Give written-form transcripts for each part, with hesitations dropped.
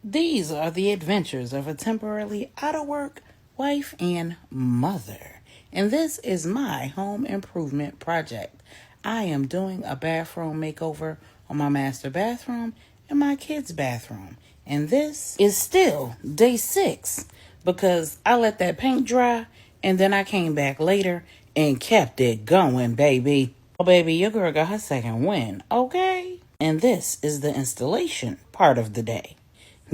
These are the adventures of a temporarily out of work wife and mother. And this is my home improvement project. I am doing a bathroom makeover on my master bathroom and my kids' bathroom. And this is still day 6 because I let that paint dry and then I came back later and kept it going, baby. Oh, baby, your girl got her second win, okay? And this is the installation part of the day.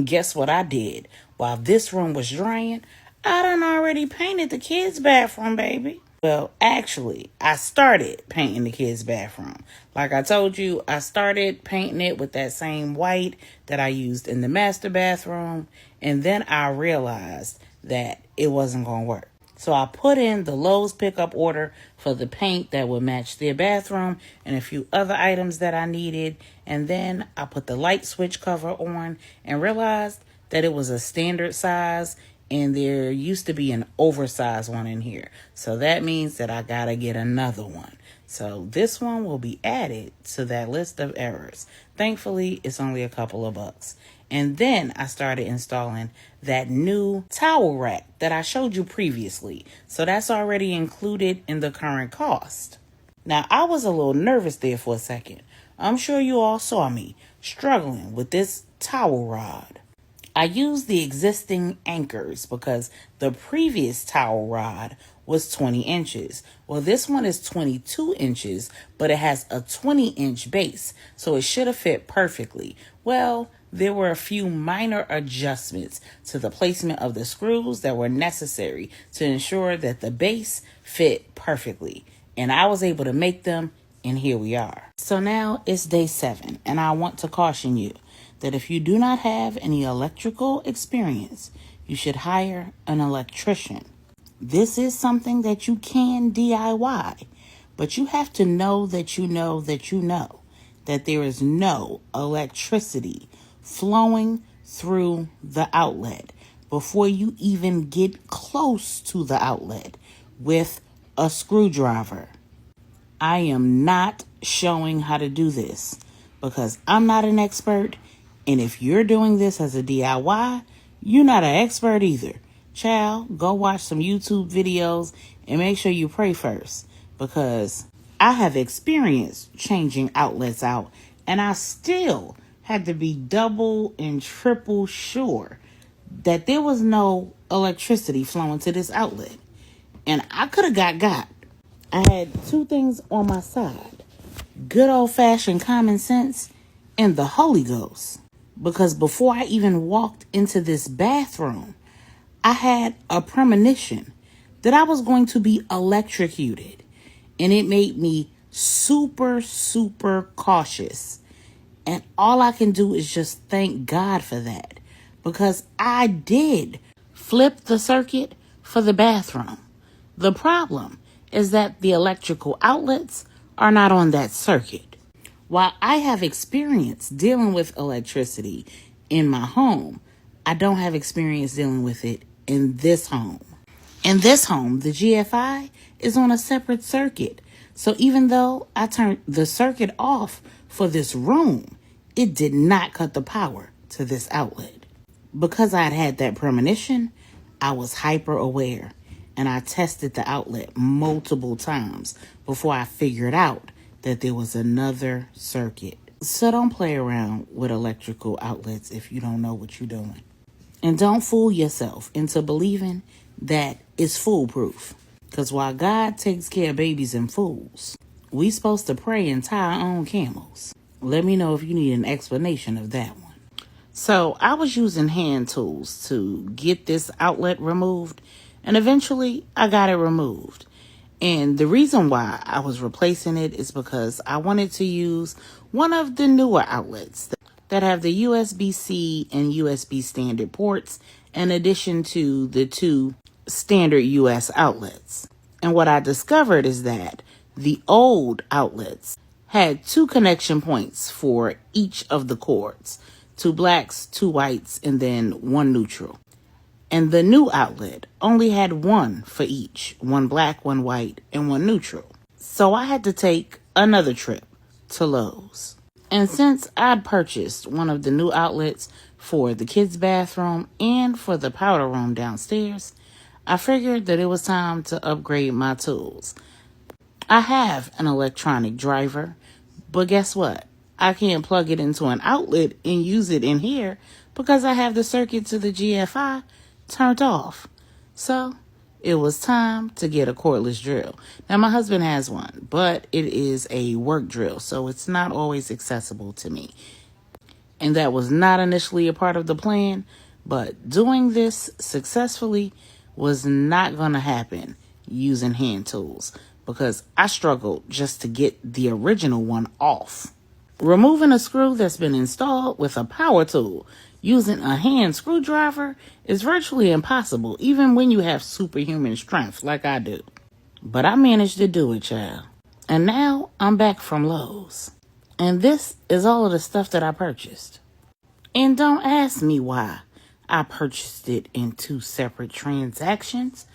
Guess what I did? While this room was drying, I done already painted the kids' bathroom, baby. Well, actually, I started painting the kids' bathroom. Like I told you, I started painting it with that same white that I used in the master bathroom. And then I realized that it wasn't going to work. So I put in the Lowe's pickup order for the paint that would match their bathroom and a few other items that I needed. And then I put the light switch cover on and realized that it was a standard size and there used to be an oversized one in here. So that means that I gotta get another one. So this one will be added to that list of errors. Thankfully, it's only a couple of bucks. And then I started installing that new towel rack that I showed you previously. So that's already included in the current cost. Now, I was a little nervous there for a second. I'm sure you all saw me struggling with this towel rod. I used the existing anchors because the previous towel rod was 20 inches. Well, this one is 22 inches, but it has a 20-inch base, so it should have fit perfectly. Well, there were a few minor adjustments to the placement of the screws that were necessary to ensure that the base fit perfectly. And I was able to make them, and here we are. So now it's day 7, and I want to caution you that if you do not have any electrical experience, you should hire an electrician. This is something that you can DIY, but you have to know that you know that you know that there is no electricity flowing through the outlet before you even get close to the outlet with a screwdriver. I am not showing how to do this because I'm not an expert. And if you're doing this as a DIY, you're not an expert either. Child, go watch some YouTube videos and make sure you pray first. Because I have experienced changing outlets out and I still had to be double and triple sure that there was no electricity flowing to this outlet. And I could have got. I had 2 things on my side. Good old-fashioned common sense and the Holy Ghost. Because before I even walked into this bathroom, I had a premonition that I was going to be electrocuted. And it made me super, super cautious. And all I can do is just thank God for that. Because I did flip the circuit for the bathroom. The problem is that the electrical outlets are not on that circuit. While I have experience dealing with electricity in my home, I don't have experience dealing with it in this home. In this home, the GFI is on a separate circuit. So even though I turned the circuit off for this room, it did not cut the power to this outlet. Because I had that premonition, I was hyper aware and I tested the outlet multiple times before I figured out that there was another circuit. So don't play around with electrical outlets if you don't know what you're doing. And don't fool yourself into believing that it's foolproof. Because while God takes care of babies and fools, we supposed to pray and tie our own camels. Let me know if you need an explanation of that one. So I was using hand tools to get this outlet removed, and eventually I got it removed. And the reason why I was replacing it is because I wanted to use one of the newer outlets that have the USB-C and USB standard ports in addition to the 2 standard US outlets. And what I discovered is that the old outlets had 2 connection points for each of the cords. 2 blacks, 2 whites, and then 1 neutral. And the new outlet only had 1 for each. 1 black, 1 white, and 1 neutral. So I had to take another trip to Lowe's. And since I'd purchased one of the new outlets for the kids' bathroom and for the powder room downstairs, I figured that it was time to upgrade my tools. I have an electronic driver, but guess what? I can't plug it into an outlet and use it in here because I have the circuit to the GFI turned off. So it was time to get a cordless drill. Now my husband has one, but it is a work drill, so it's not always accessible to me. And that was not initially a part of the plan, but doing this successfully was not going to happen using hand tools because I struggled just to get the original one off. Removing a screw that's been installed with a power tool using a hand screwdriver is virtually impossible, even when you have superhuman strength like I do. But I managed to do it, child. And now I'm back from Lowe's. And this is all of the stuff that I purchased. And don't ask me why I purchased it in 2 separate transactions.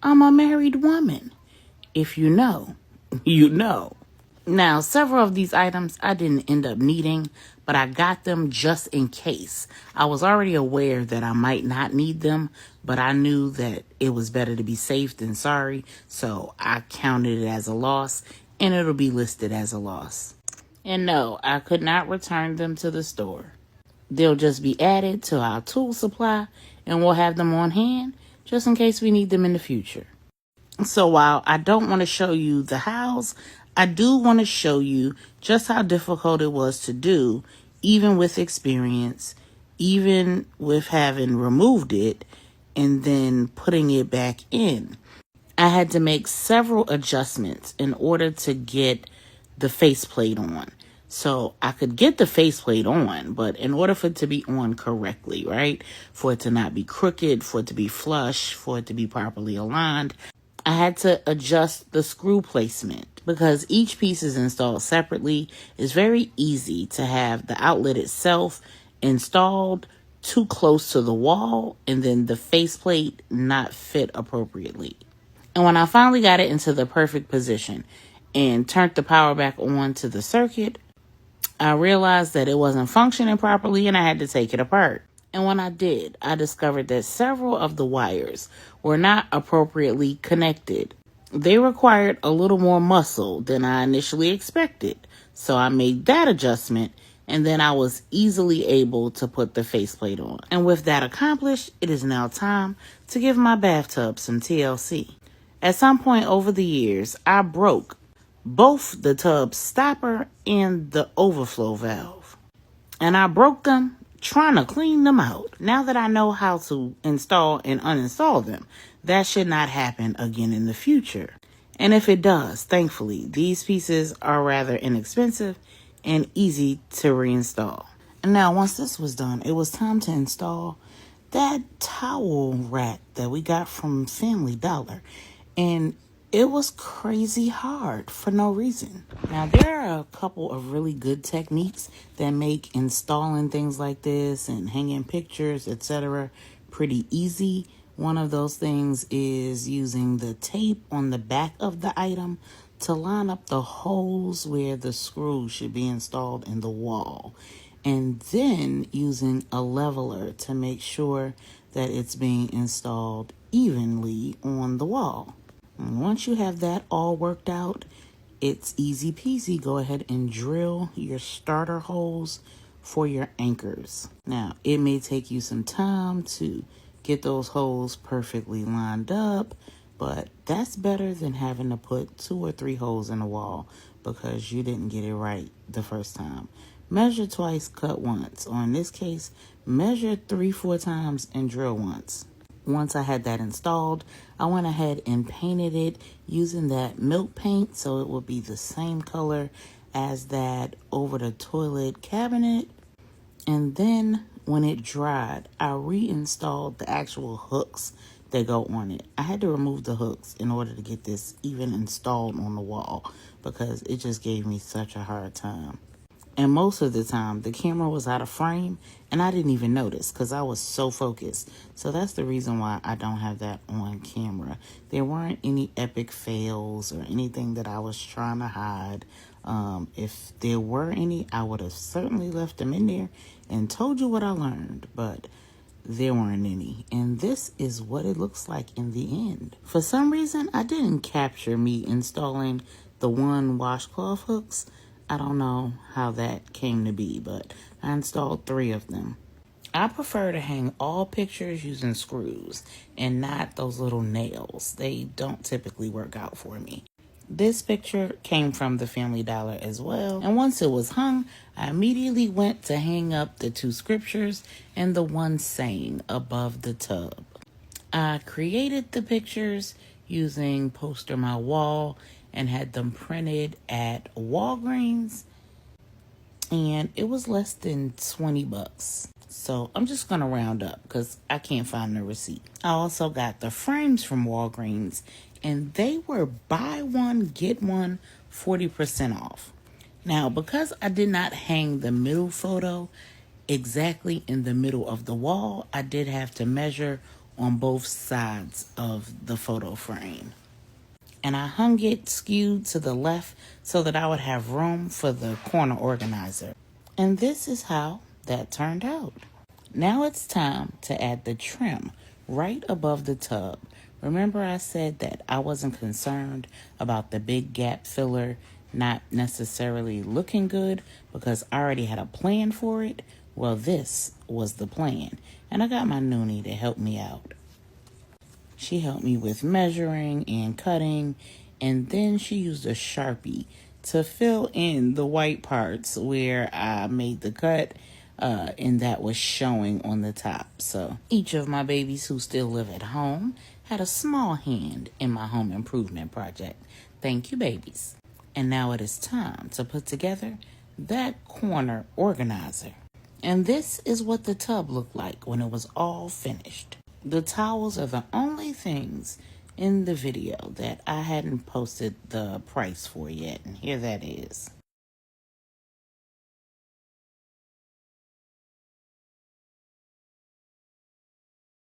I'm a married woman. If you know, you know. Now, several of these items I didn't end up needing, but I got them just in case. I was already aware that I might not need them, but I knew that it was better to be safe than sorry, so I counted it as a loss, and it'll be listed as a loss. And no, I could not return them to the store. They'll just be added to our tool supply, and we'll have them on hand just in case we need them in the future. So while I don't want to show you the hows, I do want to show you just how difficult it was to do, even with experience, even with having removed it and then putting it back in. I had to make several adjustments in order to get the faceplate on. So I could get the faceplate on, but in order for it to be on correctly, right? For it to not be crooked, for it to be flush, for it to be properly aligned, I had to adjust the screw placement because each piece is installed separately. It's very easy to have the outlet itself installed too close to the wall and then the faceplate not fit appropriately. And when I finally got it into the perfect position and turned the power back on to the circuit, I realized that it wasn't functioning properly and I had to take it apart. And when I did, I discovered that several of the wires were not appropriately connected. They required a little more muscle than I initially expected. So I made that adjustment and then I was easily able to put the faceplate on. And with that accomplished, it is now time to give my bathtub some TLC. At some point over the years, I broke both the tub stopper and the overflow valve. And I broke them trying to clean them out. Now that I know how to install and uninstall them, that should not happen again in the future. And if it does, thankfully, these pieces are rather inexpensive and easy to reinstall. And now once this was done, it was time to install that towel rack that we got from Family Dollar. And it was crazy hard for no reason. Now, there are a couple of really good techniques that make installing things like this and hanging pictures, etc. pretty easy. One of those things is using the tape on the back of the item to line up the holes where the screw should be installed in the wall. And then using a leveler to make sure that it's being installed evenly on the wall. And once you have that all worked out, it's easy peasy. Go ahead and drill your starter holes for your anchors. Now, it may take you some time to get those holes perfectly lined up, but that's better than having to put 2 or 3 holes in the wall because you didn't get it right the first time. Measure twice, cut once. Or in this case, measure 3-4 times and drill once. Once I had that installed, I went ahead and painted it using that milk paint so it would be the same color as that over the toilet cabinet. And then when it dried, I reinstalled the actual hooks that go on it. I had to remove the hooks in order to get this even installed on the wall because it just gave me such a hard time. And most of the time, the camera was out of frame, and I didn't even notice because I was so focused. So that's the reason why I don't have that on camera. There weren't any epic fails or anything that I was trying to hide. If there were any, I would have certainly left them in there and told you what I learned, but there weren't any. And this is what it looks like in the end. For some reason, I didn't capture me installing the one washcloth hooks. I don't know how that came to be, but I installed 3 of them. I prefer to hang all pictures using screws and not those little nails. They don't typically work out for me. This picture came from the Family Dollar as well, and once it was hung, I immediately went to hang up the 2 scriptures and the one saying above the tub. I created the pictures using Poster My Wall and had them printed at Walgreens, and it was less than 20 bucks. So I'm just going to round up because I can't find the receipt. I also got the frames from Walgreens, and they were buy one, get one, 40% off. Now, because I did not hang the middle photo exactly in the middle of the wall, I did have to measure on both sides of the photo frame. And I hung it skewed to the left so that I would have room for the corner organizer. And this is how that turned out. Now it's time to add the trim right above the tub. Remember I said that I wasn't concerned about the big gap filler not necessarily looking good because I already had a plan for it? Well, this was the plan. And I got my noonie to help me out. She helped me with measuring and cutting, and then she used a Sharpie to fill in the white parts where I made the cut, and that was showing on the top. So each of my babies who still live at home had a small hand in my home improvement project. Thank you, babies. And now it is time to put together that corner organizer. And this is what the tub looked like when it was all finished. The towels are the only things in the video that I hadn't posted the price for yet, and here that is.